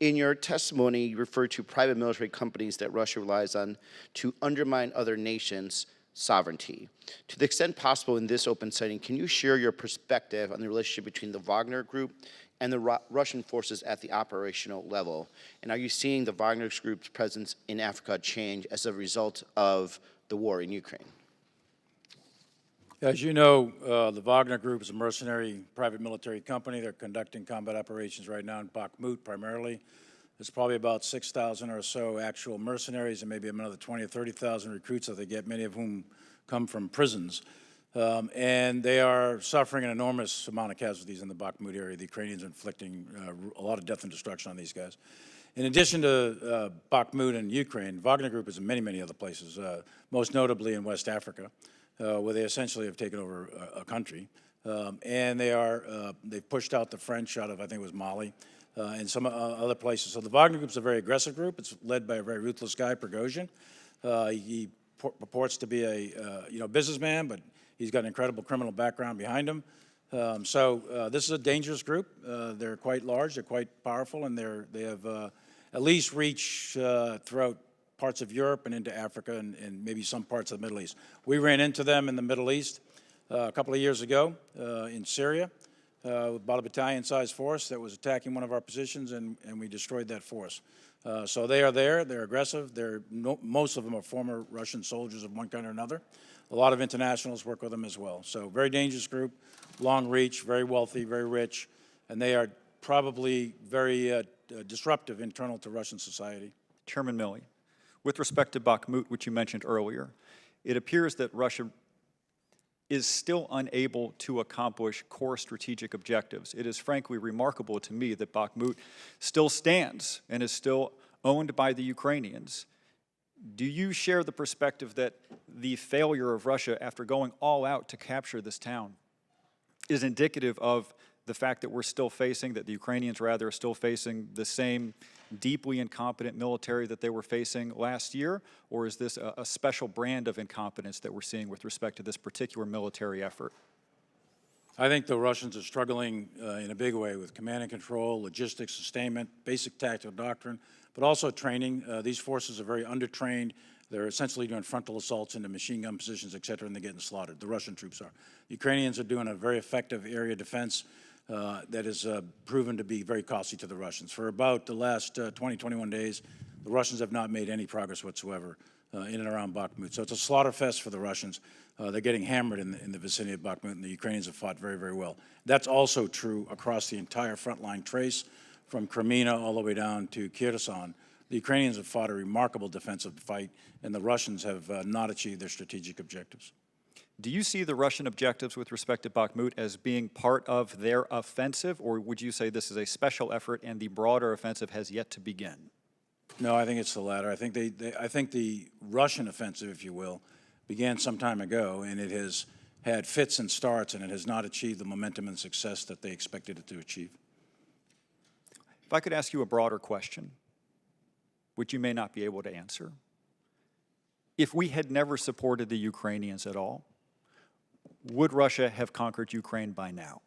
In your testimony, you referred to private military companies that Russia relies on to undermine other nations' sovereignty. To the extent possible in this open setting, can you share your perspective on the relationship between the Wagner Group and the Russian forces at the operational level? And are you seeing the Wagner Group's presence in Africa change as a result of the war in Ukraine? As you know, the Wagner Group is a mercenary private military company. They're conducting combat operations right now in Bakhmut primarily. There's probably about 6,000 or so actual mercenaries and maybe another 20 or 30,000 recruits that they get, many of whom come from prisons. And they are suffering an enormous amount of casualties in the Bakhmut area. The Ukrainians are inflicting a lot of death and destruction on these guys. In addition to Bakhmut and Ukraine, Wagner Group is in many, many other places, most notably in West Africa, where they essentially have taken over a country. And they've pushed out the French out of, I think it was Mali, and some other places. So the Wagner Group is a very aggressive group. It's led by a very ruthless guy, Prigozhin. He purports to be a businessman, but he's got an incredible criminal background behind him. So this is a dangerous group. They're quite large, they're quite powerful, and they have at least reached throughout parts of Europe and into Africa and maybe some parts of the Middle East. We ran into them in the Middle East a couple of years ago in Syria, about a battalion-sized force that was attacking one of our positions, and we destroyed that force. So they are there, they're aggressive, most of them are former Russian soldiers of one kind or another. A lot of internationals work with them as well. So very dangerous group, long reach, very wealthy, very rich, and they are probably very disruptive internal to Russian society. Chairman Milley, with respect to Bakhmut, which you mentioned earlier, it appears that Russia is still unable to accomplish core strategic objectives. It is frankly remarkable to me that Bakhmut still stands and is still owned by the Ukrainians. Do you share the perspective that the failure of Russia after going all out to capture this town is indicative of the fact that we're still facing, that the Ukrainians rather are still facing the same deeply incompetent military that they were facing last year? Or is this a special brand of incompetence that we're seeing with respect to this particular military effort? I think the Russians are struggling in a big way with command and control, logistics, sustainment, basic tactical doctrine, but also training. These forces are very undertrained. They're essentially doing frontal assaults into machine gun positions, et cetera, and they're getting slaughtered. The Russian troops are. The Ukrainians are doing a very effective area defense that is proven to be very costly to the Russians. For about the last 20, 21 days, the Russians have not made any progress whatsoever in and around Bakhmut. So it's a slaughter fest for the Russians. They're getting hammered in the vicinity of Bakhmut, and the Ukrainians have fought very, very well. That's also true across the entire frontline trace, from Crimea all the way down to Kherson. The Ukrainians have fought a remarkable defensive fight, and the Russians have not achieved their strategic objectives. Do you see the Russian objectives with respect to Bakhmut as being part of their offensive, or would you say this is a special effort and the broader offensive has yet to begin? No, I think it's the latter. I think I think the Russian offensive, if you will, began some time ago, and it has had fits and starts, and it has not achieved the momentum and success that they expected it to achieve. If I could ask you a broader question, which you may not be able to answer. If we had never supported the Ukrainians at all, would Russia have conquered Ukraine by now?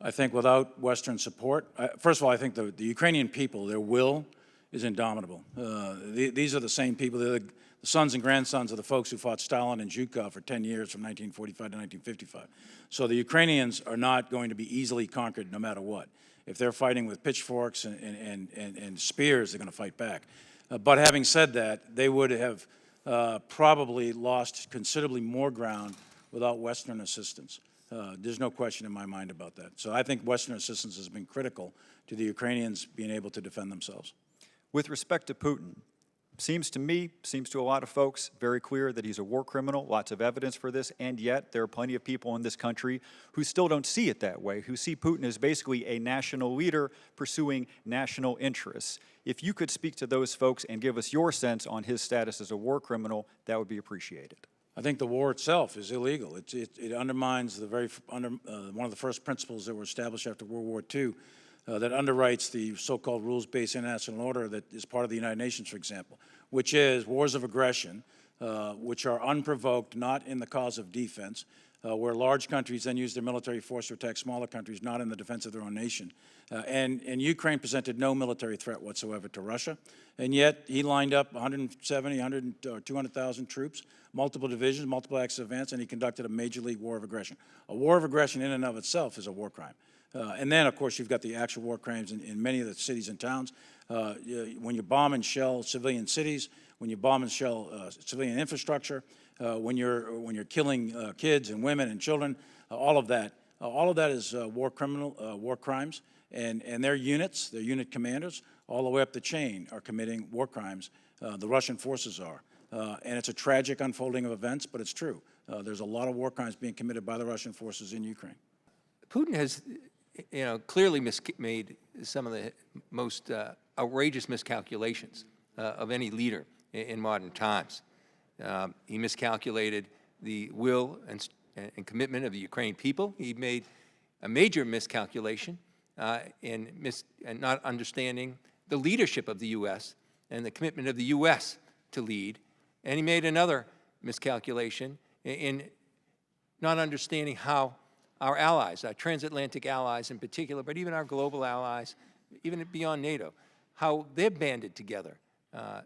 I think without Western support, first of all, I think the Ukrainian people, their will is indomitable. These are the same people, they're the sons and grandsons of the folks who fought Stalin and Zhukov for 10 years from 1945 to 1955. So the Ukrainians are not going to be easily conquered no matter what. If they're fighting with pitchforks and spears, they're going to fight back. But having said that, they would have probably lost considerably more ground without Western assistance. There's no question in my mind about that. So I think Western assistance has been critical to the Ukrainians being able to defend themselves. With respect to Putin, seems to me, seems to a lot of folks, very clear that he's a war criminal, lots of evidence for this, and yet there are plenty of people in this country who still don't see it that way, who see Putin as basically a national leader pursuing national interests. If you could speak to those folks and give us your sense on his status as a war criminal, that would be appreciated. I think the war itself is illegal. It undermines one of the first principles that were established after World War II that underwrites the so-called rules-based international order that is part of the United Nations, for example, which is wars of aggression, which are unprovoked, not in the cause of defense, where large countries then use their military force to attack smaller countries not in the defense of their own nation. And Ukraine presented no military threat whatsoever to Russia, and yet he lined up 170, 100, or 200,000 troops, multiple divisions, multiple axes of advance, and he conducted a major league war of aggression. A war of aggression in and of itself is a war crime. And then, of course, you've got the actual war crimes in many of the cities and towns. When you bomb and shell civilian cities, when you bomb and shell civilian infrastructure, when you're killing kids and women and children, all of that is war crimes, and their units, their unit commanders, all the way up the chain are committing war crimes. The Russian forces are, and it's a tragic unfolding of events, but it's true. There's a lot of war crimes being committed by the Russian forces in Ukraine. Putin has, clearly made some of the most outrageous miscalculations of any leader in modern times. He miscalculated the will and commitment of the Ukrainian people. He made a major miscalculation in not understanding the leadership of the U.S. and the commitment of the U.S. to lead. And he made another miscalculation in not understanding how our allies, our transatlantic allies in particular, but even our global allies, even beyond NATO, how they're banded together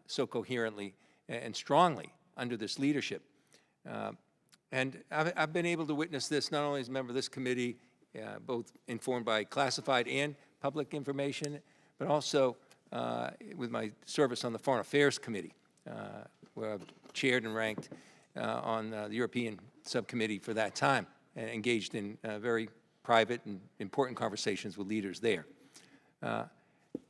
so coherently and strongly under this leadership. And I've been able to witness this not only as a member of this committee, both informed by classified and public information, but also with my service on the Foreign Affairs Committee, where I've chaired and ranked on the European subcommittee for that time, and engaged in very private and important conversations with leaders there.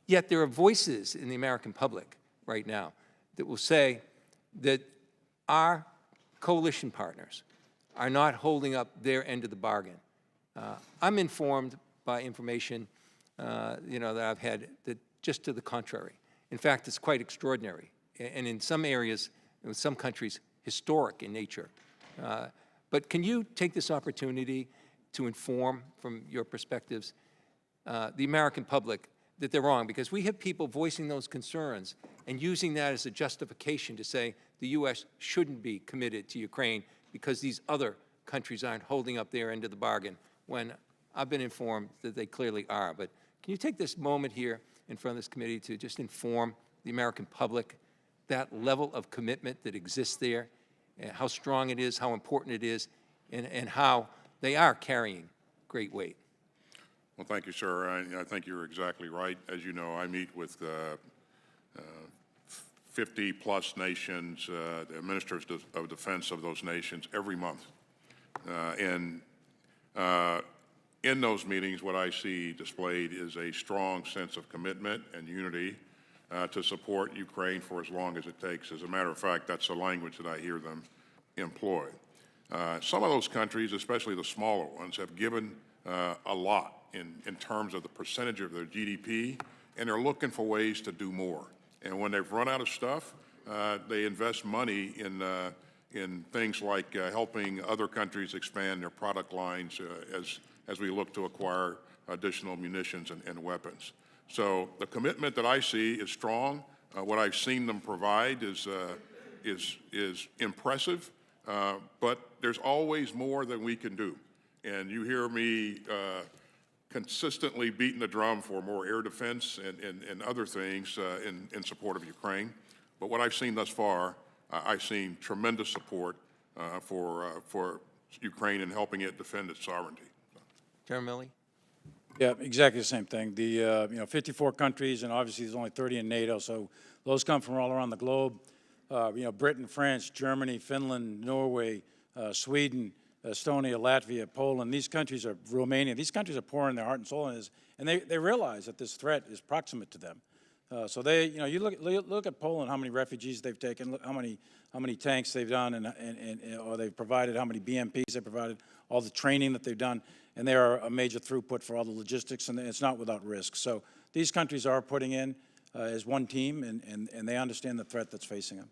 Yet there are voices in the American public right now that will say that our coalition partners are not holding up their end of the bargain. I'm informed by information that I've had that just to the contrary. In fact, it's quite extraordinary, and in some areas, in some countries, historic in nature. But can you take this opportunity to inform, from your perspectives, the American public that they're wrong? Because we have people voicing those concerns and using that as a justification to say the U.S. shouldn't be committed to Ukraine because these other countries aren't holding up their end of the bargain, when I've been informed that they clearly are. But can you take this moment here in front of this committee to just inform the American public that level of commitment that exists there, and how strong it is, how important it is, and how they are carrying great weight? Well, thank you, sir. I think you're exactly right. As you know, I meet with 50-plus nations, the ministers of defense of those nations every month. And in those meetings, what I see displayed is a strong sense of commitment and unity to support Ukraine for as long as it takes. As a matter of fact, that's the language that I hear them employ. Some of those countries, especially the smaller ones, have given a lot in terms of the percentage of their GDP, and they're looking for ways to do more. And when they've run out of stuff, they invest money in things like helping other countries expand their product lines as we look to acquire additional munitions and weapons. So the commitment that I see is strong. What I've seen them provide is impressive, but there's always more than we can do. And you hear me consistently beating the drum for more air defense and other things in support of Ukraine. But what I've seen thus far, I've seen tremendous support for Ukraine and helping it defend its sovereignty. Chairman Milley? Yeah, exactly the same thing. The 54 countries, and obviously there's only 30 in NATO, so those come from all around the globe. Britain, France, Germany, Finland, Norway, Sweden, Estonia, Latvia, Poland. These countries are Romania. These countries are pouring their heart and soul in this, and they realize that this threat is proximate to them. So they, you look at Poland, how many refugees they've taken, look how many tanks they've done, or they've provided, how many BMPs they've provided, all the training that they've done, and they are a major throughput for all the logistics, and it's not without risk. So these countries are putting in as one team, and they understand the threat that's facing them.